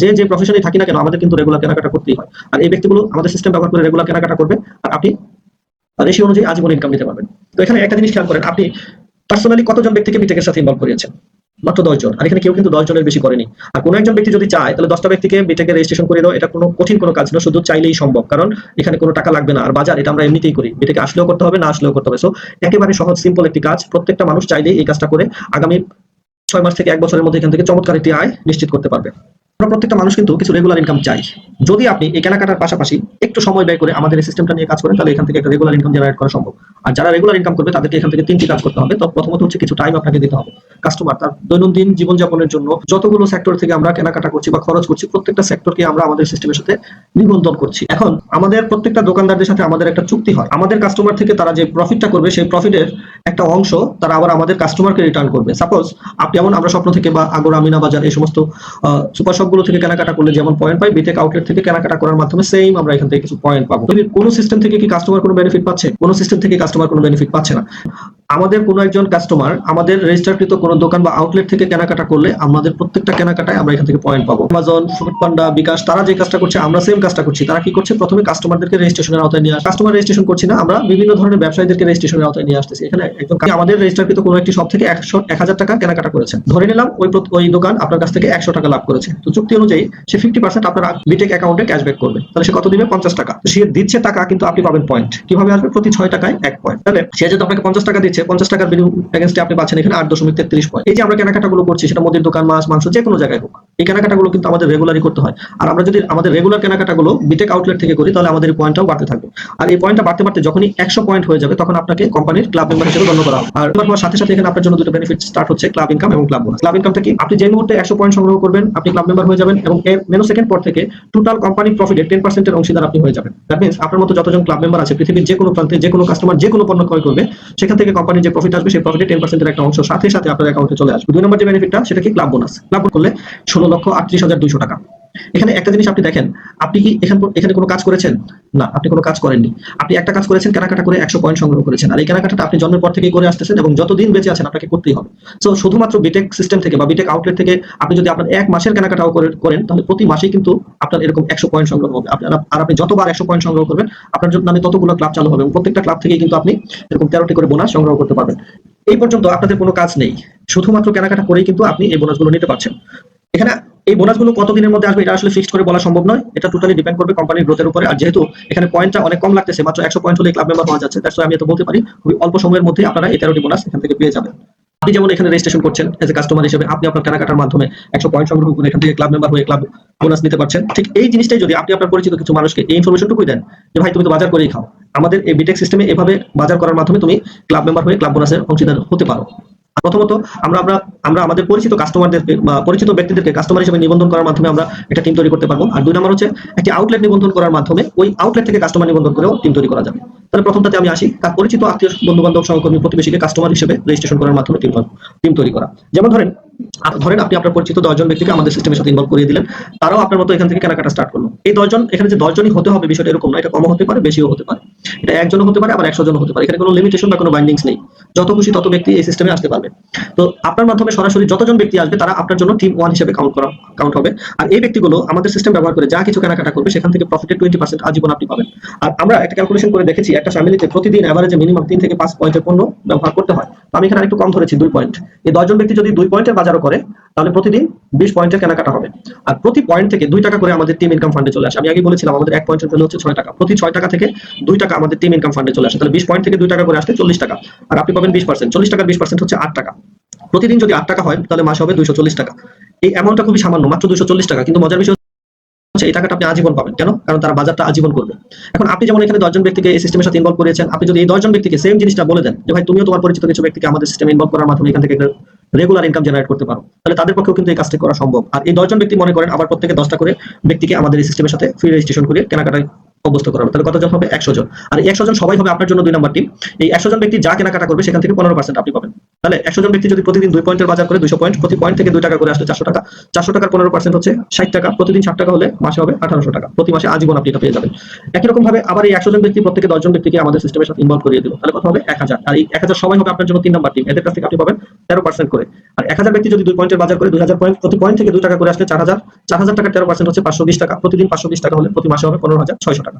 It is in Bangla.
যে যে প্রফেশনে থাকি না কেন আমাদের কিন্তু রেগুলার কেনাকাটা করতেই হয়। আর এই ব্যক্তিগুলো আমাদের সিস্টেম ব্যবহার করে রেগুলার কেনাকাটা করবে, আর আপনি রেশিও অনুযায়ী আজীবন ইনকাম নিতে পারবেন। তো এখানে একটা জিনিস খেয়াল করেন, আপনি পার্সোনালি কতজন ব্যক্তিকে বিটেকের সাথে ইনভলভ করিয়েছেন? মাত্র 10 জন। আর এখানে কেউ কিন্তু 10 জনের বেশি করেনি। আর কোনো একজন ব্যক্তি যদি চায় তাহলে 10টা ব্যক্তিকে বিটেকে রেজিস্ট্রেশন করে দাও, এটা কোনো কঠিন কোনো কাজ না, শুধু চাইলেই সম্ভব। কারণ এখানে কোনো টাকা লাগবে না। আর বাজার এটা আমরা এমনিতেই করি, বিটেকে আসলেও করতে হবে, না আসলেও করতে হবে। সো একেবারে সহজ সিম্পল একটি কাজ, প্রত্যেকটা মানুষ চাইলেই এই কাজটা করে আগামী 6 মাস থেকে 1 বছরের মধ্যে এখান থেকে চমৎকার একটি আয় নিশ্চিত করতে পারবে। আমরা প্রত্যেকটা মানুষ কিন্তু কিছু রেগুলার ইনকাম চাই। যদি আপনি এই কেনাকাটার পাশাপাশি একটু সময় ব্যয় করে আমাদের এই সিস্টেমটা নিয়ে কাজ করেন, তাহলে এখান থেকে একটা রেগুলার ইনকাম জেনারেট করা সম্ভব। আর যারা রেগুলার ইনকাম করবে তাদেরকে এখান থেকে 3টি কাজ করতে হবে। তো প্রথমত হচ্ছে কিছু টাইম আপনাকে দিতে হবে। কাস্টমার তার দৈনন্দিন জীবনযাপনের জন্য যতগুলো সেক্টর থেকে আমরা কেনাকাটা করছি বা খরচ করছি, প্রত্যেকটা সেক্টরকে আমরা আমাদের সিস্টেমের সাথে নিবন্ধন করছি। এখন আমাদের প্রত্যেকটা দোকানদারদের সাথে আমাদের একটা চুক্তি হয়, আমাদের কাস্টমার থেকে তারা যে প্রফিটটা করবে সেই প্রফিটের একটা অংশ তারা আবার আমাদের কাস্টমারকে রিটার্ন করবে। সাপোজ আপনি যেমন আমরা স্বপ্ন থেকে বা আগরা, মিনা বাজার এই সমস্ত সুপার শপগুলো থেকে কেনাকাটা করলে যেমন পয়েন্ট পাই, বিটেক আউটলেট থেকে কেনাকাটা করার মাধ্যমে সেম আমরা এখান থেকে কিছু পয়েন্ট পাবো। কোনো সিস্টেম থেকে কি কাস্টমার কোনো বেনিফিট পাচ্ছে? কোনো সিস্টেম থেকে কাস্টমার কোনো বেনিফিট পাচ্ছে না। আমাদের কোনো একজন কাস্টমার আমাদের রেজিস্টারকৃত কোনো দোকান বা আউটলেট থেকে কেনাকাটা করলে আমাদের প্রত্যেকটা কেনাকাটায় আমরা এখান থেকে পয়েন্ট পাবো। অ্যামাজন, ফুডপান্ডা, বিকাশ তারা যে কাজটা করছে আমরা সেম কাজটা করছি। তারা কি করছে? প্রথমে কাস্টমারদেরকে রেজিস্ট্রেশনের আওতায় নিয়ে আসে। কাস্টমার রেজিস্ট্রেশন করছি না, আমরা বিভিন্ন ধরনের ব্যবসায়ীদেরকে রেজিস্ট্রেশনের আওতায় নিয়ে আসতেছি। এখানে একজন আমাদের রেজিস্টারকৃত কোনো একটি শপ থেকে 1000 টাকা কেনাকাটা করেছেন, ধরে নিলাম ওই দোকান আপনার কাছ থেকে 100 টাকা লাভ করেছে। তো চুক্তি অনুযায়ী সে 50% আপনার বিটেক অ্যাকাউন্টে ক্যাশব্যাক করবে। তাহলে সে কত দিবে? 50 টাকা। সে দিচ্ছে টাকা, কিন্তু আপনি পাবেন পয়েন্ট। কিভাবে আসবে? প্রতি 6 টাকায় 1 পয়েন্ট। তাহলে সে যেহেতু আপনাকে 50 টাকা দিচ্ছে, 50 টাকার এগেইনস্টে আপনি পাচ্ছেন এখানে 8.33 পয়েন্ট। এই যে আমরা কেনাকাটাগুলো করছি, সেটা মুদির দোকান, মাছ, মাংস যে কোনো জায়গায় হোক, এই কেনাকাটাগুলো কিন্তু আমাদের রেগুলারই করতে হয়। আর আমরা যদি আমাদের রেগুলার কেনাকাটাগুলো বিটেক আউটলেট থেকে করি, তাহলে আমাদের এই পয়েন্টটাও বাড়তে থাকবে। আর এই পয়েন্টটা বাড়তে বাড়তে যখনই 100 পয়েন্ট হয়ে যাবে, তখন আপনাকে কোম্পানির ক্লাব মেম্বার হিসেবে গণ্য করা হবে। আর এবার সাথে সাথে এখানে আপনার জন্য দুটো বেনিফিট স্টার্ট হচ্ছে, ক্লাব ইনকাম এবং ক্লাব বোনাস। ক্লাব ইনকামটা কি? আপনি যে মুহূর্তে 100 পয়েন্ট সংগ্রহ করবেন, আপনি ক্লাব মেম্বার হয়ে যাবেন এবং এর মেনো সেকেন্ড পর থেকে টোটাল কোম্পানি প্রফিটের 10% এর অংশীদার আপনি হয়ে যাবেন। দ্যাট মিন্স আপনার মতো যতজন ক্লাব মেম্বার আছে পৃথিবীর যে কোনো প্রান্তে, যে কোনো কাস্টমার যে কোনো পণ্য ক্রয় করবে, সেখান থেকে কোম্পানির যে প্রফিট আসবে সেই প্রফিটের 10% এর একটা অংশ সাথে সাথে আপনার অ্যাকাউন্টে চলে আসবে। 2 নম্বর যে বেনিফিটটা, সেটা কি? Club bonus. ক্লাব করলে 16,38,200 টাকা। এখানে একটা জিনিস আপনি দেখেন, আপনি কি এখানে কোনো কাজ করেছেন? না, আপনি কোনো কাজ করেননি। আপনি একটা কাজ করেছেন, কেনাকাটা করে 100 পয়েন্ট সংগ্রহ করেছেন। আর এই কেনাকাটাটা আপনি জন্মের পর থেকেই করে আসতেছেন এবং যতদিন বেঁচে আছেন আপনাকে করতেই হবে। সো শুধুমাত্র বিটেক সিস্টেম থেকে বা বিটেক আউটলেট থেকে আপনি যদি আপনার 1 মাসের কেনাকাটাও করেন, তাহলে প্রতি মাসেই কিন্তু আপনার এরকম 100 পয়েন্ট সংগ্রহ হবে। আর আপনি যতবার 100 পয়েন্ট সংগ্রহ করবেন, আপনার নামে ততগুলো ক্লাব চালু হবে এবং প্রত্যেকটা ক্লাব থেকেই কিন্তু আপনি এরকম 13টি করে বোনাস সংগ্রহ করতে পারবেন। এই পর্যন্ত আপনাদের কোনো কাজ নেই, শুধুমাত্র কেনাকাটা করেই কিন্তু আপনি এই বোনাসগুলো নিতে পারছেন। এখানে এই বোনাসগুলো কত দিনের মধ্যে আসবে এটা আসলে ফিক্সড করে বলা সম্ভব নয়, এটা টোটালি ডিপেন্ড করবে কোম্পানির গ্রোথের উপরে। আর যেহেতু এখানে পয়েন্টটা অনেক কম লাগতেছে, মাত্র 100 পয়েন্ট হলে ক্লাব মেম্বার হওয়া যাচ্ছে, তাই আমি তো বলতে পারি খুবই অল্প সময়ের মধ্যে আপনারা এই 13টি বোনাস এখান থেকে পেয়ে যাবেন। আপনি যেমন এখানে রেজিস্ট্রেশন করছেন এজ এ কাস্টমার হিসেবে, আপনি আপনার কেনাকাটার মাধ্যমে 100 পয়েন্ট সংগ্রহ করে এখান থেকে ক্লাব মেম্বার হয়ে ক্লাব বোনাস নিতে পারছেন। ঠিক এই জিনিসটাই যদি আপনি আপনার পরিচিত কিছু মানুষকে এই ইনফরমেশনটুকুই দেন যে ভাই তুমি তো বাজার করেই খাও, আমাদের এই বিটেক সিস্টেমে এভাবে বাজার করার মাধ্যমে তুমি ক্লাব মেম্বার হয়ে ক্লাব বোনাসের অংশীদার হতে পারো। প্রথমত আমরা আমাদের পরিচিত কাস্টমারদেরকে বা পরিচিত ব্যক্তিদেরকে কাস্টমার হিসেবে নিবন্ধন করার মাধ্যমে আমরা একটা টিম তৈরি করতে পারবো। আর 2 নম্বর হচ্ছে একটি আউটলেট নিবন্ধন করার মাধ্যমে ওই আউটলেট থেকে কাস্টমার নিবন্ধন করেও টিম তৈরি করা যাবে। তাহলে প্রথমটাতে আমি আসি, তার পরিচিত আত্মীয়, বন্ধু বান্ধব, সহকর্মী, প্রতিবেশীকে কাস্টমার হিসেবে রেজিস্ট্রেশন করার মাধ্যমে টিম তৈরি করা। যেমন ধরেন আপনি আপনার পরিচিত 10 জন ব্যক্তিকে আমাদের সিস্টেমের সাথে ইনভলভ করিয়ে দিলেন, তারাও আপনার মতো এখান থেকে কেনাকাটা স্টার্ট করলো। এই 10 জন, এখানে যে 10 জনই হতে হবে বিষয়টা এরকম না, এটা কমও হতে পারে, বেশিও হতে পারে। এটা 1 জনও হতে পারে, আবার 100 জনও হতে পারে। এখানে কোনো লিমিটেশন বা কোনো বাইন্ডিংস নেই, যত খুশি তত ব্যক্তি এই সিস্টেমে আসতে পারবে। তো আপনার মাধ্যমে সরাসরি যতজন ব্যক্তি আসবে তারা আপনার জন্য টিম 1 হিসেবে কাউন্ট হবে। আর এই ব্যক্তিগুলো আমাদের সিস্টেম ব্যবহার করে যা কিছু কেনাকাটা করবে সেখান থেকে প্রফিটের 20% আজীবন আপনি পাবেন। আর আমরা একটা ক্যালকুলেশন করে দেখেছি, একটা ফ্যামিলিতে প্রতিদিন এভারেজে মিনিমাম 3 থেকে 5 পয়েন্টের পণ্য ব্যবহার করতে হয়। তো আমি এখানে একটু কম ধরেছি 2 পয়েন্ট। এই 10 জন ব্যক্তি যদি 2 পয়েন্টের বাজারও করে, তাহলে প্রতিদিন 20 পয়েন্টের কেনাকাটা হবে। আর প্রতি পয়েন্ট থেকে 2 টাকা করে আমাদের টিম ইনকাম ফান্ডে চলে আসে। আমি আগে বলেছিলাম আমাদের 1 পয়েন্টের ভ্যালু হচ্ছে 6 টাকা। প্রতি 6 টাকা থেকে 2 টাকা আমাদের টিম ইনকাম ফান্ডে চলে আসে। তাহলে 20 পয়েন্ট থেকে 2 টাকা করে আসতে 40 টাকা। আর আপনি পাবেন 20%। 40 টাকার 20% হচ্ছে 8 টাকা। প্রতিদিন যদি 8 টাকা হয়, তাহলে মাসে হবে 240 টাকা। এই অ্যামাউন্টটা খুবই সামান্য, মাত্র 240 টাকা। কিন্তু মজার বিষয় এই টাকাটা আপনি আজীবন পাবেন। কেন? কারণ তারা বাজারটা আজীবন করবে। এখন আপনি যেমন এখানে 10 জন ব্যক্তিকে এই সিস্টেমের সাথে ইনভলভ করিয়েছেন, আপনি যদি এই 10 জন ব্যক্তিকে সেম জিনিসটা বলে দেন যে ভাই তুমিও তোমার পরিচিত কিছু ব্যক্তিকে আমাদের সিস্টেমে ইনভলভ করার মাধ্যমে এখান থেকে একটা রেগুলার ইনকাম জেনারেট করতে পারো, তাহলে তাদের পক্ষেও কিন্তু এই কাজটা করা সম্ভব। আর এই 10 জন ব্যক্তি মনে করেন আবার প্রত্যেকে 10টা করে ব্যক্তিকে আমাদের এই সিস্টেমের সাথে ফ্রি রেজিস্ট্রেশন করে কেনাকাটায় অভ্যস্ত করাবে, তাহলে কতজন হবে? 100 জন। আর এই 100 জন সবাই হবে আপনার জন্য 2 নাম্বার টিম। এই 100 জন ব্যক্তি যা কেনাকাটা করবে সেখান থেকে 15% আপনি পাবেন। তাহলে 100 জন ব্যক্তি যদি প্রতিদিন 2 পয়েন্টের বাজার করে 200 পয়েন্ট, প্রতি পয়েন্ট থেকে 2 টাকা করে আসলে 400 টাকা। 400 টাকার 15% হচ্ছে 60 টাকা। প্রতিদিন 60 টাকা হলে মাসে হবে 1800 টাকা। প্রতি মাসে আজীবন আপনি এটা পেয়ে যাবেন। একই রকম ভাবে আবার এই 100 জন ব্যক্তি প্রত্যেকে 10 জন ব্যক্তিকে আমাদের সিস্টেমের সাথে ইনভলভ করিয়ে দিল, তাহলে কত হবে? 1000। আর এই 1000 সবাই হবে আপনার জন্য 3 নাম্বার টিম। এদের কাছ থেকে আপনি পাবেন 13% করে। আর 1000 ব্যক্তি যদি 2 পয়েন্টের বাজার করে 2000 পয়েন্ট, প্রতি পয়েন্ট থেকে 2 টাকা করে আসলে 4000 টাকার 13% 520 টাকা, প্রতিদিন 520 টাকা হলে প্রতি মাসে হবে 15,600 টাকা।